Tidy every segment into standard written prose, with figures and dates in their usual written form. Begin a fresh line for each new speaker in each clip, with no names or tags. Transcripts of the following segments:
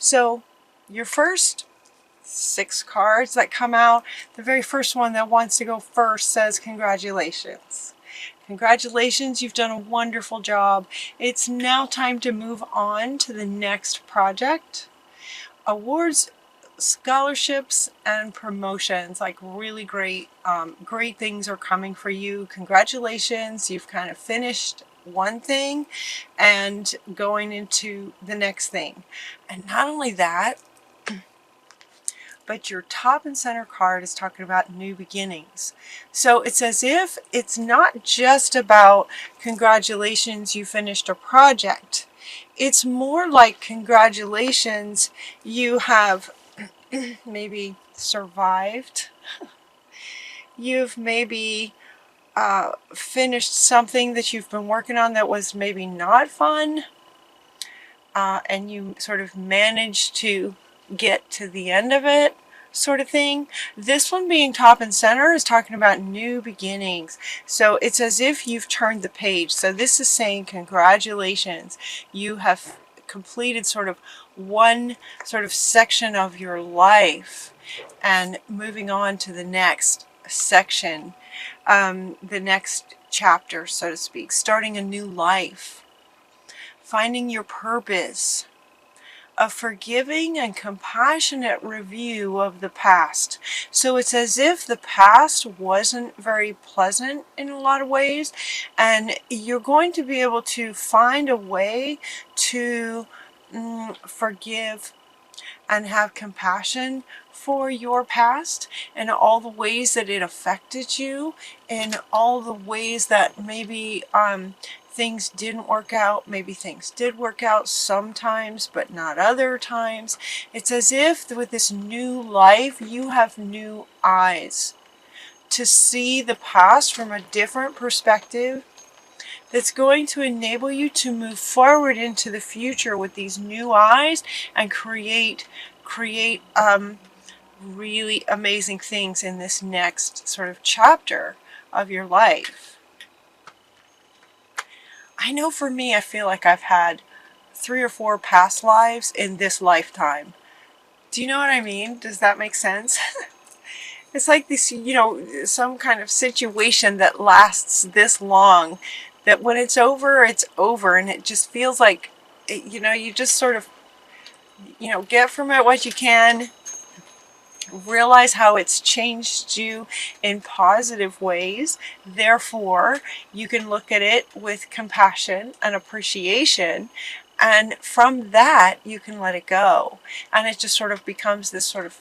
So your first 6 cards that come out, the very first one that wants to go first says congratulations. Congratulations, you've done a wonderful job. It's now time to move on to the next project. Awards, scholarships, and promotions, like really great things are coming for you. Congratulations, you've kind of finished one thing and going into the next thing. And not only that, but your top and center card is talking about new beginnings. So it's as if it's not just about congratulations, you finished a project. It's more like congratulations, you have maybe survived. You've maybe finished something that you've been working on that was maybe not fun. And you sort of managed to get to the end of it, sort of thing. This one being top and center is talking about new beginnings. So it's as if you've turned the page. So this is saying congratulations. You have completed sort of one sort of section of your life and moving on to the next section, the next chapter, so to speak, starting a new life, finding your purpose, a forgiving and compassionate review of the past. So it's as if the past wasn't very pleasant in a lot of ways, and you're going to be able to find a way to forgive and have compassion for your past and all the ways that it affected you, and all the ways that maybe things didn't work out. Maybe things did work out sometimes, but not other times. It's as if with this new life, you have new eyes to see the past from a different perspective, that's going to enable you to move forward into the future with these new eyes and create really amazing things in this next sort of chapter of your life. I know for me, I feel like I've had 3 or 4 past lives in this lifetime. Do you know what I mean? Does that make sense? It's like this, some kind of situation that lasts this long, that when it's over, and it just feels like, you just sort of, get from it what you can, realize how it's changed you in positive ways. Therefore, you can look at it with compassion and appreciation, and from that, you can let it go. And it just sort of becomes this sort of,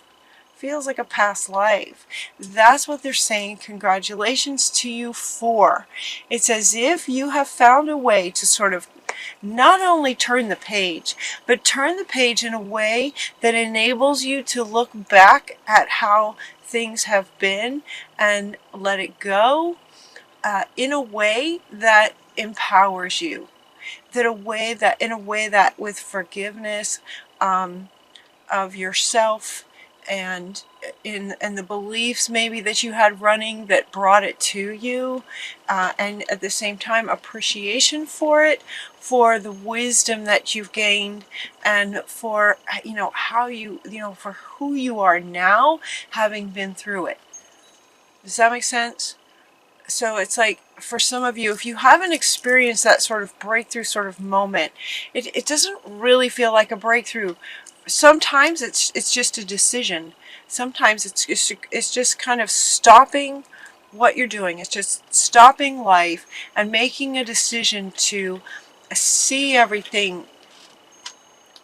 feels like a past life. That's what they're saying congratulations to you for. It's as if you have found a way to sort of not only turn the page, but turn the page in a way that enables you to look back at how things have been and let it go in a way that empowers you. In a way that with forgiveness of yourself, and the beliefs maybe that you had running that brought it to you, and at the same time appreciation for it, for the wisdom that you've gained, and for how you for who you are now, having been through it. Does that make sense? So it's like, for some of you, if you haven't experienced that sort of breakthrough sort of moment, it doesn't really feel like a breakthrough. Sometimes it's just a decision. Sometimes it's just kind of stopping what you're doing. It's just stopping life and making a decision to see everything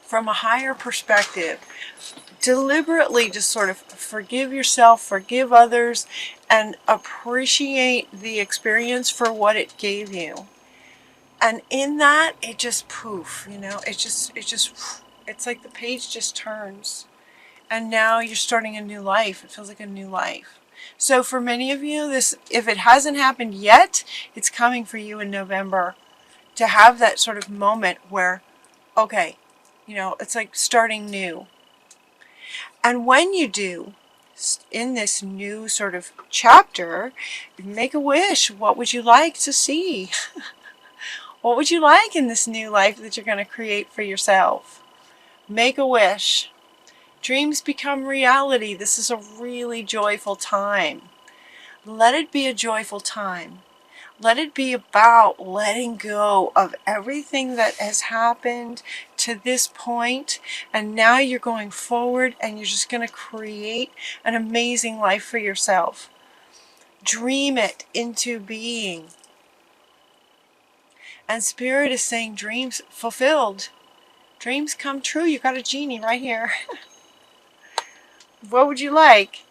from a higher perspective. Deliberately just sort of forgive yourself, forgive others, and appreciate the experience for what it gave you. And in that, it just poof, it's like the page just turns, and now you're starting a new life. It feels like a new life. So for many of you, this, if it hasn't happened yet, it's coming for you in November, to have that sort of moment where, okay, it's like starting new. And when you do, in this new sort of chapter, make a wish. What would you like to see? What would you like in this new life that you're going to create for yourself? Make a wish. Dreams become reality. This is a really joyful time. Let it be a joyful time. Let it be about letting go of everything that has happened to this point, and now you're going forward and you're just going to create an amazing life for yourself. Dream it into being. And Spirit is saying dreams fulfilled. Dreams come true. You got a genie right here. What would you like?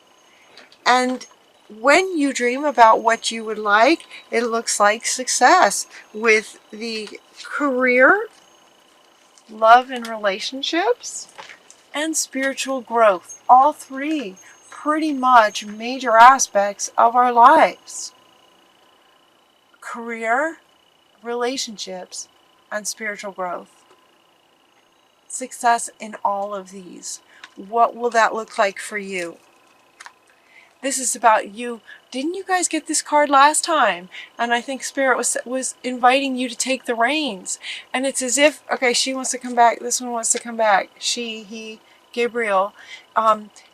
And when you dream about what you would like, it looks like success with the career, love and relationships, and spiritual growth. All three pretty much major aspects of our lives. Career, relationships, and spiritual growth. Success in all of these. What will that look like for you? This is about you. Didn't you guys get this card last time? And I think Spirit was inviting you to take the reins. And it's as if, okay, she wants to come back. This one wants to come back. She, he, Gabriel.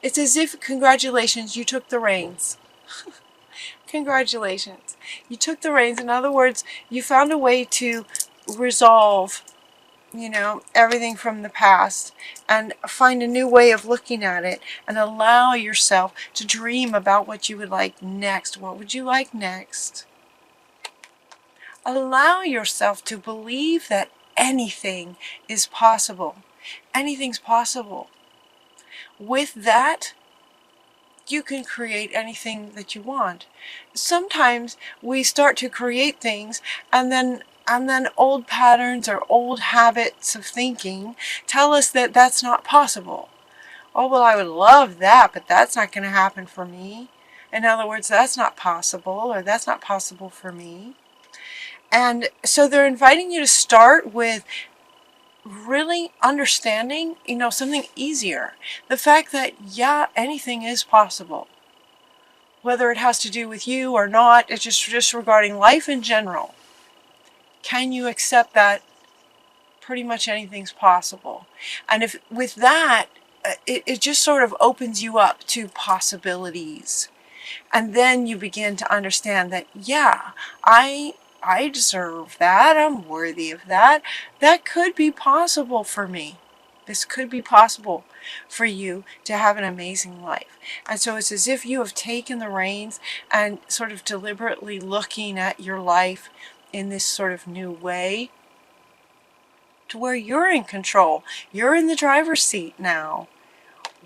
It's as if, congratulations, you took the reins. Congratulations. You took the reins. In other words, you found a way to resolve, everything from the past and find a new way of looking at it and allow yourself to dream about what you would like next. What would you like next? Allow yourself to believe that anything is possible. Anything's possible. With that, you can create anything that you want. Sometimes we start to create things and then old patterns or old habits of thinking tell us that that's not possible. Oh, well, I would love that, but that's not going to happen for me. In other words, that's not possible, or that's not possible for me. And so they're inviting you to start with really understanding, something easier. The fact that, yeah, anything is possible. Whether it has to do with you or not, it's just regarding life in general. Can you accept that pretty much anything's possible? And if with that, it just sort of opens you up to possibilities. And then you begin to understand that, yeah, I deserve that. I'm worthy of that. That could be possible for me. This could be possible for you to have an amazing life. And so it's as if you have taken the reins and sort of deliberately looking at your life in this sort of new way to where you're in control. You're in the driver's seat now.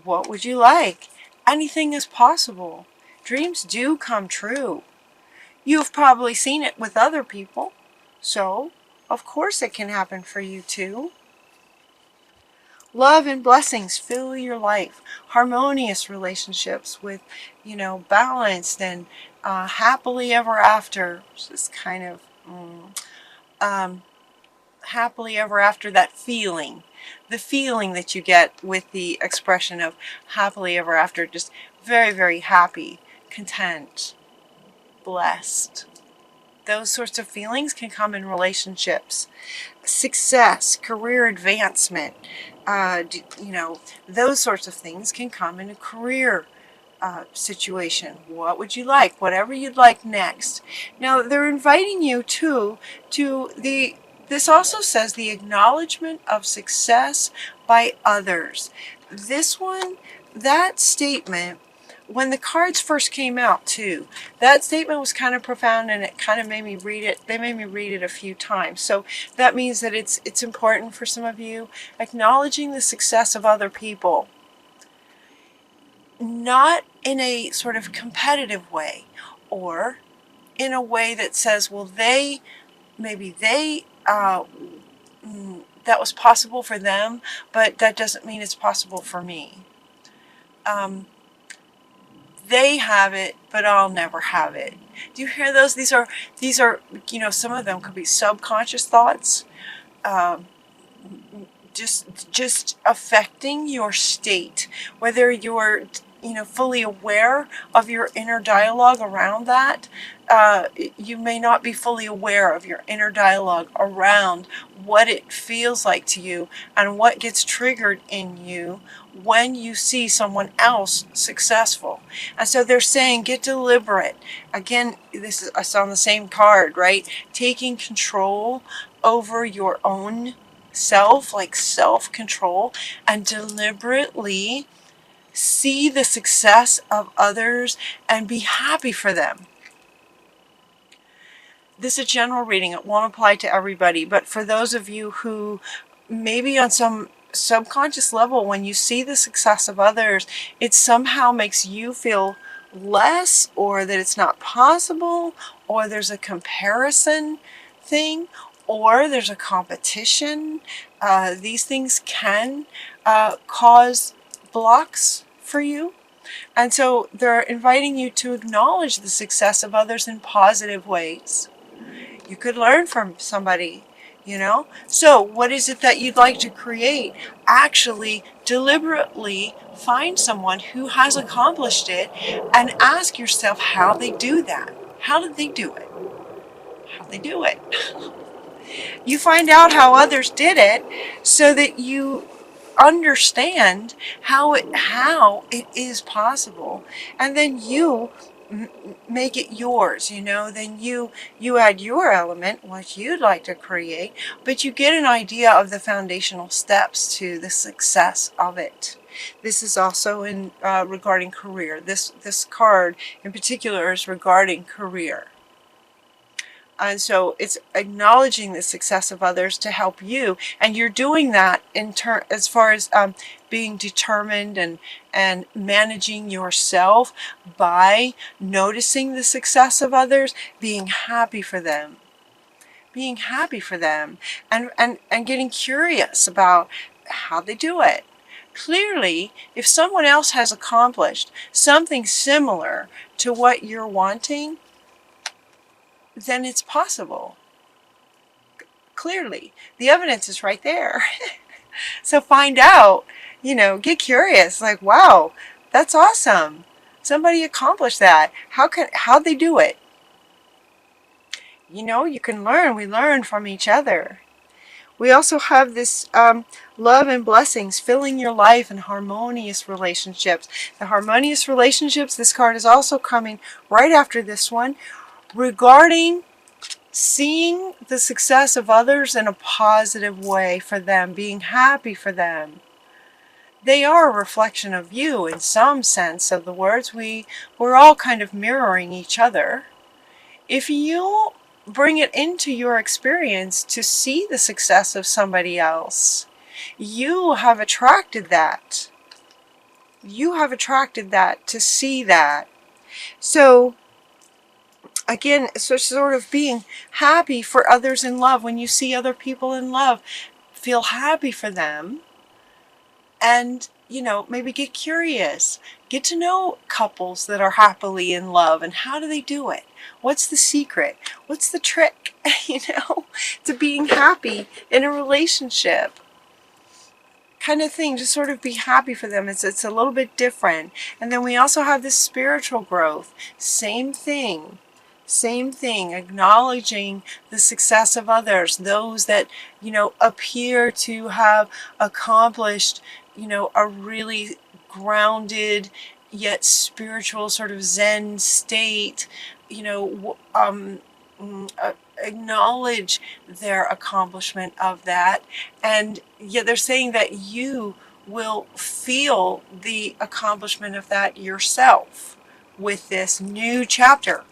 What would you like? Anything is possible. Dreams do come true. You've probably seen it with other people, so of course it can happen for you too. Love and blessings fill your life. Harmonious relationships with, balanced and happily ever after. Just kind of happily ever after, that feeling. The feeling that you get with the expression of happily ever after. Just very, very happy, content, blessed. Those sorts of feelings can come in relationships. Success, career advancement, those sorts of things can come in a career situation. What would you like? Whatever you'd like next. Now, they're inviting you to this also says the acknowledgement of success by others. This one, that statement, when the cards first came out too, that statement was kind of profound, and it kind of made me read it. They made me read it a few times. So that means that it's important for some of you, acknowledging the success of other people. Not in a sort of competitive way, or in a way that says, well, maybe they that was possible for them, but that doesn't mean it's possible for me. They have it, but I'll never have it. Do you hear those? These are some of them could be subconscious thoughts, just affecting your state, whether you're fully aware of your inner dialogue around that. You may not be fully aware of your inner dialogue around what it feels like to you and what gets triggered in you when you see someone else successful. And so they're saying, get deliberate. Again, this is it's on the same card, right? Taking control over your own self, like self-control, and deliberately see the success of others and be happy for them. This is a general reading. It won't apply to everybody, but for those of you who maybe on some subconscious level, when you see the success of others, it somehow makes you feel less, or that it's not possible, or there's a comparison thing, or there's a competition. These things can cause blocks for you. And so they're inviting you to acknowledge the success of others in positive ways. You could learn from somebody, So what is it that you'd like to create? Actually, deliberately find someone who has accomplished it and ask yourself how they do that. How did they do it? How did they do it? You find out how others did it so that you understand how it is possible, and then you make it yours. Then you add your element, what you'd like to create, but you get an idea of the foundational steps to the success of it. This is also in regarding career. This card in particular is regarding career. And so it's acknowledging the success of others to help you. And you're doing that as far as being determined and managing yourself by noticing the success of others, being happy for them. Being happy for them and getting curious about how they do it. Clearly, if someone else has accomplished something similar to what you're wanting, then it's possible. Clearly, the evidence is right there. So find out, get curious, like, wow, that's awesome. Somebody accomplished that. How'd they do it? You can learn. We learn from each other. We also have this love and blessings filling your life and harmonious relationships. The harmonious relationships, this card is also coming right after this one, regarding seeing the success of others in a positive way for them, being happy for them. They are a reflection of you in some sense of the words. We're all kind of mirroring each other. If you bring it into your experience to see the success of somebody else, you have attracted that. You have attracted that to see that. So again, so sort of being happy for others in love. When you see other people in love, feel happy for them. And, maybe get curious. Get to know couples that are happily in love, and how do they do it? What's the secret? What's the trick, to being happy in a relationship? Kind of thing, just sort of be happy for them. It's a little bit different. And then we also have this spiritual growth. Same thing, acknowledging the success of others, those that, appear to have accomplished, a really grounded yet spiritual sort of Zen state, acknowledge their accomplishment of that. And yet they're saying that you will feel the accomplishment of that yourself with this new chapter.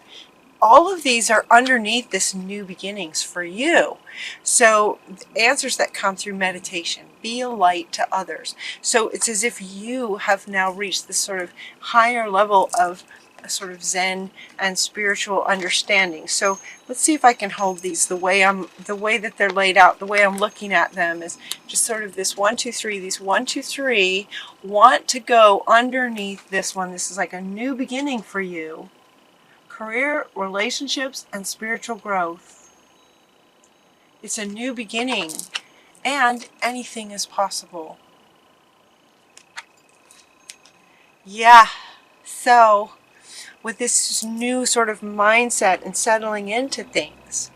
All of these are underneath this new beginnings for you. So answers that come through meditation. Be a light to others. So it's as if you have now reached this sort of higher level of a sort of Zen and spiritual understanding. So let's see if I can hold these the way that they're laid out. The way I'm looking at them is just sort of this 1, 2, 3. These 1, 2, 3 want to go underneath this one. This is like a new beginning for you. Career, relationships, and spiritual growth. It's a new beginning, and anything is possible. Yeah. So with this new sort of mindset and settling into things.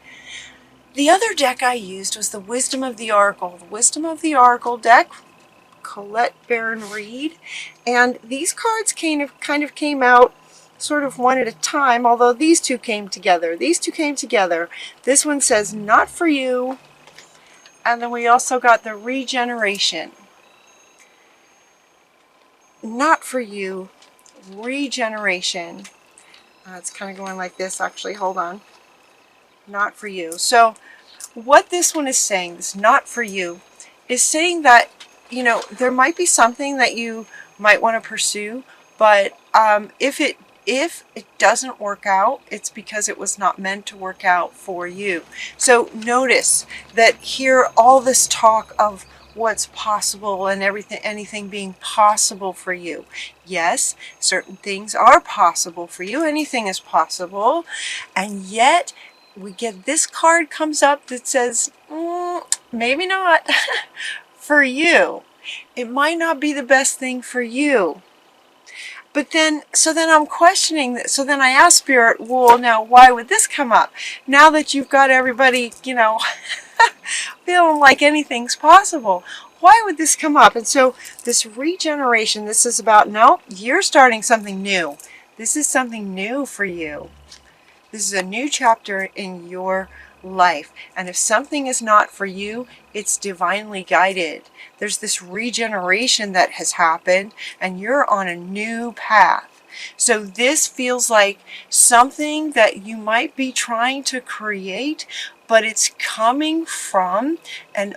The other deck I used was the Wisdom of the Oracle. The Wisdom of the Oracle deck, Colette Baron Reed. And these cards kind of came out sort of one at a time, although these two came together. These two came together. This one says, not for you. And then we also got the regeneration. Not for you, regeneration. It's kind of going like this, actually. Hold on. Not for you. So what this one is saying, this not for you, is saying that, you know, there might be something that you might want to pursue, but if it doesn't work out, it's because it was not meant to work out for you. So notice that here, all this talk of what's possible and anything being possible for you. Yes, certain things are possible for you. Anything is possible. And yet we get this card comes up that says, maybe not for you. It might not be the best thing for you. But then, so then I'm questioning that. So then I ask Spirit, well, now why would this come up? Now that you've got everybody, you know, feeling like anything's possible, why would this come up? And so this regeneration, this is about, no, you're starting something new. This is something new for you. This is a new chapter in your life. And if something is not for you, it's divinely guided. There's this regeneration that has happened, and you're on a new path. So this feels like something that you might be trying to create, but it's coming from a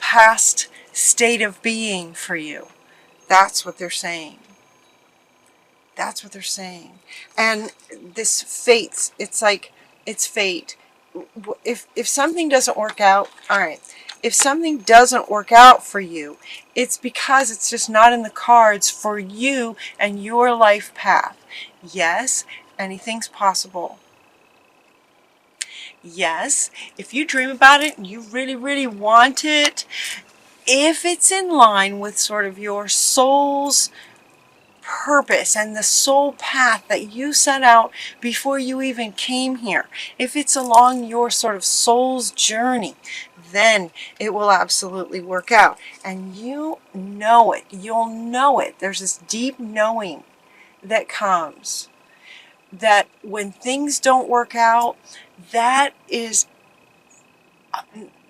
past state of being for you. That's what they're saying. That's what they're saying. And this fate, it's like, it's fate. If something doesn't work out, all right, if something doesn't work out for you, it's because it's just not in the cards for you and your life path. Yes, anything's possible. Yes, if you dream about it and you really, really want it, if it's in line with sort of your soul's purpose and the soul path that you set out before you even came here, if it's along your sort of soul's journey, then it will absolutely work out. And you know it. You'll know it. There's this deep knowing that comes that when things don't work out, that is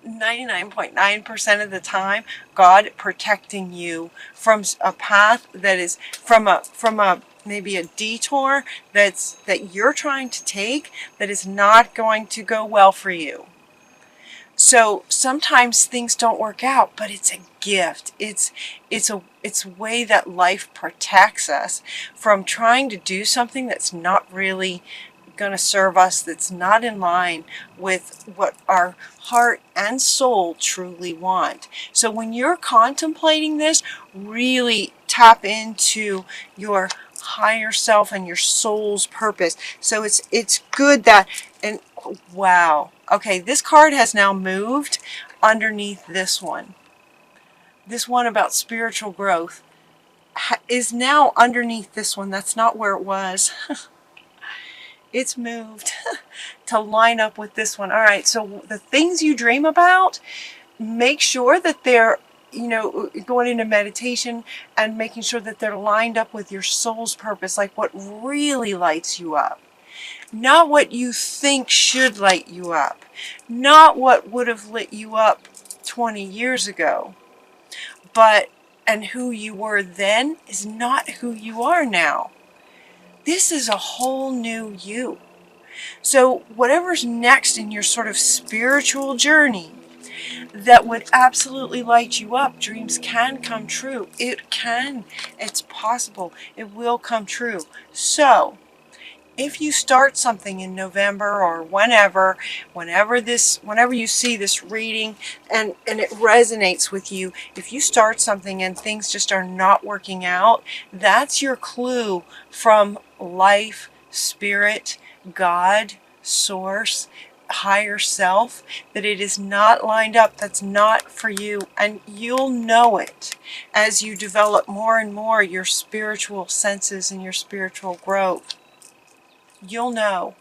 99.9% of the time God protecting you from a path that is from a maybe a detour that you're trying to take that is not going to go well for you. So sometimes things don't work out, but it's a gift. It's a way that life protects us from trying to do something that's not really going to serve us, that's not in line with what our heart and soul truly want. So when you're contemplating this, really tap into your higher self and your soul's purpose. So it's good that, and wow, okay, this card has now moved underneath this one. This one about spiritual growth is now underneath this one. That's not where it was. It's moved to line up with this one. All right, so the things you dream about, make sure that they're, you know, going into meditation and making sure that they're lined up with your soul's purpose, like what really lights you up. Not what you think should light you up. Not what would have lit you up 20 years ago. But, and who you were then is not who you are now. This is a whole new you. So whatever's next in your sort of spiritual journey that would absolutely light you up, dreams can come true. It can. It's possible. It will come true. So if you start something in November or whenever you see this reading and it resonates with you, if you start something and things just are not working out, that's your clue from life, spirit, God, source, higher self, that it is not lined up, that's not for you, and you'll know it as you develop more and more your spiritual senses and your spiritual growth. You'll know.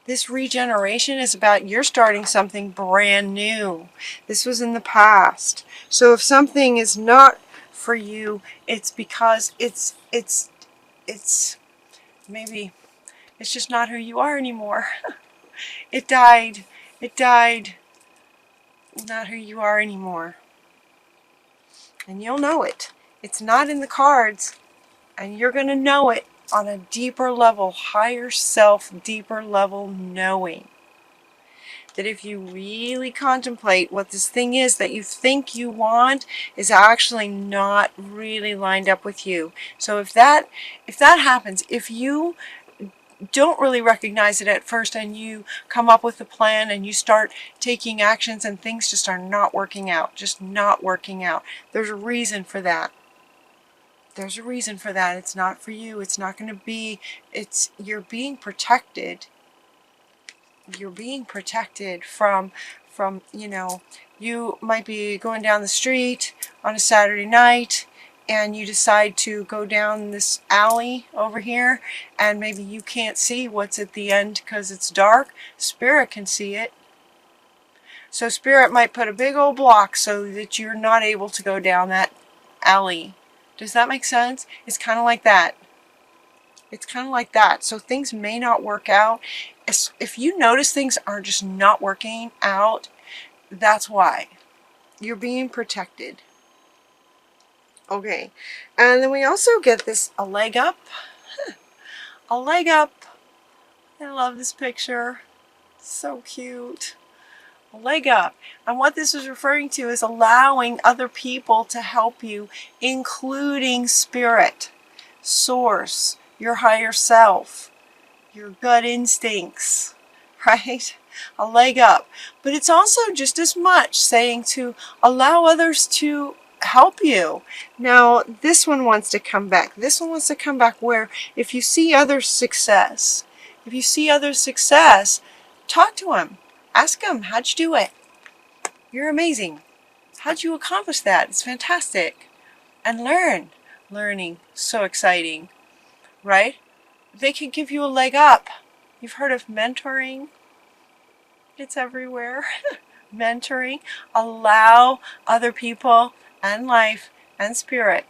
This regeneration is about you're starting something brand new. This was in the past. So if something is not for you, it's because it's maybe it's just not who you are anymore. It died. It died. Not who you are anymore. And you'll know it. It's not in the cards. And you're going to know it on a deeper level, higher self, deeper level knowing. That if you really contemplate what this thing is that you think you want is actually not really lined up with you. So if that happens, if you don't really recognize it at first and you come up with a plan and you start taking actions and things just are not working out, just not working out, there's a reason for that. There's a reason for that. It's not for you. It's not going to be, you're being protected. You're being protected from, you know, you might be going down the street on a Saturday night and you decide to go down this alley over here and maybe you can't see what's at the end because it's dark. Spirit can see it. So Spirit might put a big old block so that you're not able to go down that alley. Does that make sense? It's kind of like that. It's kind of like that. So things may not work out. If you notice things are just not working out, that's why. You're being protected. Okay. And then we also get this, a leg up. A leg up. I love this picture. So cute. A leg up. And what this is referring to is allowing other people to help you, including Spirit, Source, your higher self, your gut instincts, right? A leg up. But it's also just as much saying to allow others to help you. Now, this one wants to come back. This one wants to come back where if you see others' success, talk to them. Ask them, how'd you do it? You're amazing. How'd you accomplish that? It's fantastic. And learn. Learning, so exciting, right? They can give you a leg up. You've heard of mentoring? It's everywhere. Mentoring. Allow other people and life and Spirit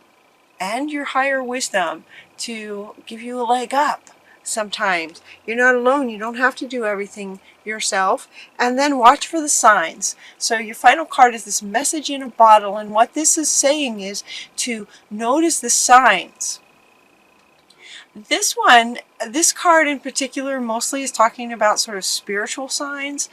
and your higher wisdom to give you a leg up. Sometimes you're not alone. You don't have to do everything yourself. And then watch for the signs. So your final card is this message in a bottle, and what this is saying is to notice the signs. This one, this card in particular mostly is talking about sort of spiritual signs,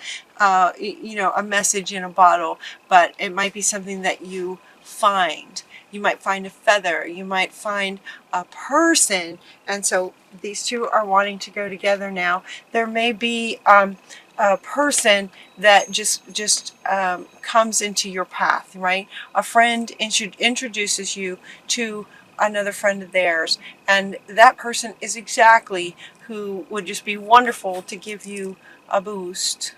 you know, a message in a bottle, but it might be something that you find. You might find a feather, you might find a person, and so these two are wanting to go together now. There may be a person that just comes into your path, right? A friend introduces you to another friend of theirs, and that person is exactly who would just be wonderful to give you a boost,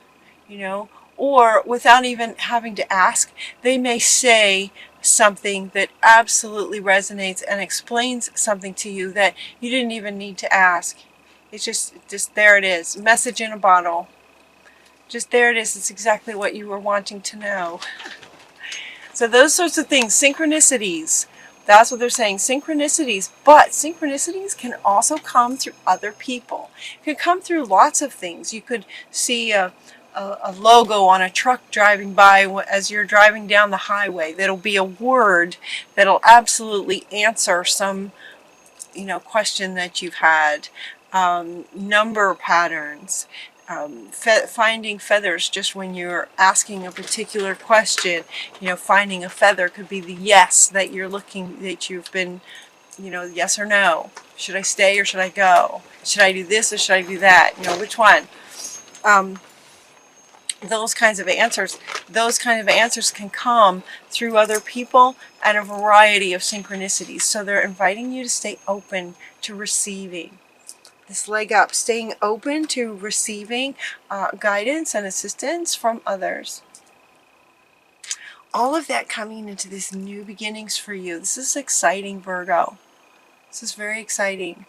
you know, or without even having to ask, they may say something that absolutely resonates and explains something to you that you didn't even need to ask. It's just there it is. Message in a bottle. Just there it is. It's exactly what you were wanting to know. So those sorts of things, synchronicities, that's what they're saying, synchronicities. But synchronicities can also come through other people. It can come through lots of things. You could see a logo on a truck driving by as you're driving down the highway. That'll be a word that'll absolutely answer some, you know, question that you've had. Number patterns. Finding feathers just when you're asking a particular question. You know, finding a feather could be the yes that you're looking, that you've been, you know, yes or no. Should I stay or should I go? Should I do this or should I do that? You know, which one? Those kinds of answers can come through other people and a variety of synchronicities. So they're inviting you to stay open to receiving. this leg up, staying open to receiving guidance and assistance from others. All of that coming into this new beginnings for you. This is exciting, Virgo. This is very exciting.